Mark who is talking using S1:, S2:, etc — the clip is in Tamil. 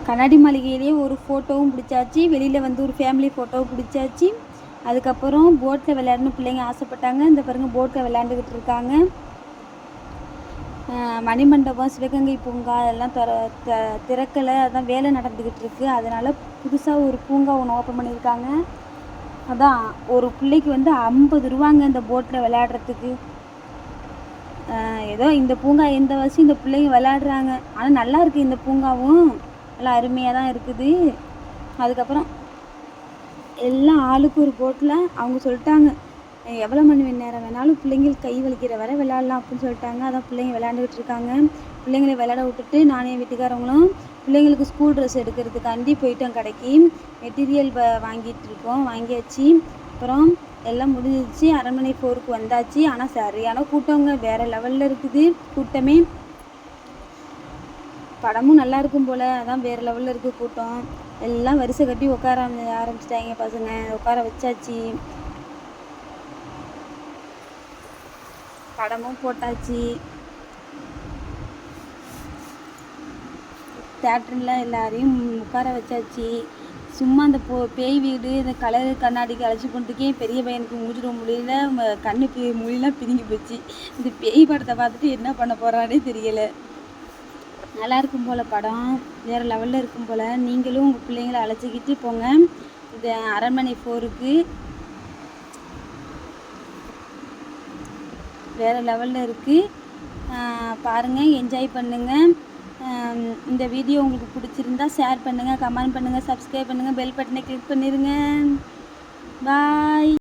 S1: கண்ணாடி மாளிகையிலேயே ஒரு ஃபோட்டோவும் பிடிச்சாச்சு, வெளியில் வந்து ஒரு ஃபேமிலி ஃபோட்டோவும் பிடிச்சாச்சு. அதுக்கப்புறம் போட்டில் விளையாடணும் பிள்ளைங்க ஆசைப்பட்டாங்க. இந்த பாருங்க போட்டில் விளையாண்டுக்கிட்டு இருக்காங்க. மணிமண்டபம், சிவகங்கை பூங்கா எல்லாம் திறக்கலை, அதான் வேலை நடந்துக்கிட்டு இருக்குது. அதனால் புதுசாக ஒரு பூங்கா ஒன்று ஓப்பன் பண்ணியிருக்காங்க. அதான் ஒரு பிள்ளைக்கு வந்து 50 ரூபாங்க இந்த போட்டில் விளையாடுறதுக்கு. ஏதோ இந்த பூங்கா இந்த வருஷம் இந்த பிள்ளைங்க விளையாடுறாங்க. ஆனால் நல்லா இருக்குது, இந்த பூங்காவும் நல்லா அருமையாக தான் இருக்குது. அதுக்கப்புறம் எல்லாம் ஆளுக்கு ஒரு போட்டில் அவங்க சொல்லிட்டாங்க, எவ்வளோ மணி நேரம் வேணாலும் பிள்ளைங்களுக்கு கை வலிக்கிற வரை விளையாடலாம் அப்படின்னு சொல்லிட்டாங்க. அதான் பிள்ளைங்க விளையாண்டுக்கிட்டு இருக்காங்க. பிள்ளைங்களை விளையாட விட்டுட்டு நானே வீட்டுக்காரவங்களும் பிள்ளைங்களுக்கு ஸ்கூல் ட்ரெஸ் எடுக்கிறதுக்காண்டி போயிட்டோம் கடைக்கு. மெட்டீரியல் வாங்கிட்டு இருக்கோம், வாங்கியாச்சு. அப்புறம் எல்லாம் முடிஞ்சிச்சு. அரண்மனை 4க்கு வந்தாச்சு. ஆனால் சரியான கூட்டங்க, வேறு லெவலில் இருக்குது கூட்டமே. படமும் நல்லா இருக்கும் போல், அதான் வேறு லெவலில் இருக்குது கூட்டம். எல்லாம் வரிசை கட்டி உட்கார ஆரம்பிச்சிட்டாங்க பசங்க, உட்கார வச்சாச்சு. படமும் போட்டாச்சு. தேட்டரில் எல்லாரையும் உட்கார வச்சாச்சு. சும்மா அந்த பேய் வீடு, இந்த கலர் கண்ணாடிக்கு அழைச்சி போனதுக்கே பெரிய பையனுக்கு மூஞ்சிட முடியல, கண்ணு மொழிலாம் பிரிஞ்சு போச்சு. இந்த பேய் படத்தை பார்த்துட்டு என்ன பண்ண போகிறானே தெரியலை. நல்லா இருக்கும் போல் படம், வேறு லெவலில் இருக்கும் போல். நீங்களும் உங்கள் பிள்ளைங்களை அழைச்சிக்கிட்டு போங்க இந்த அரண்மனை 4க்கு. வேறு லெவலில் இருக்குது, பாருங்கள், என்ஜாய் பண்ணுங்கள். இந்த வீடியோ உங்களுக்கு பிடிச்சிருந்தா ஷேர் பண்ணுங்கள், கமெண்ட் பண்ணுங்கள், சப்ஸ்கிரைப் பண்ணுங்கள், பெல் பட்டனை கிளிக் பண்ணிடுங்க. பாய்.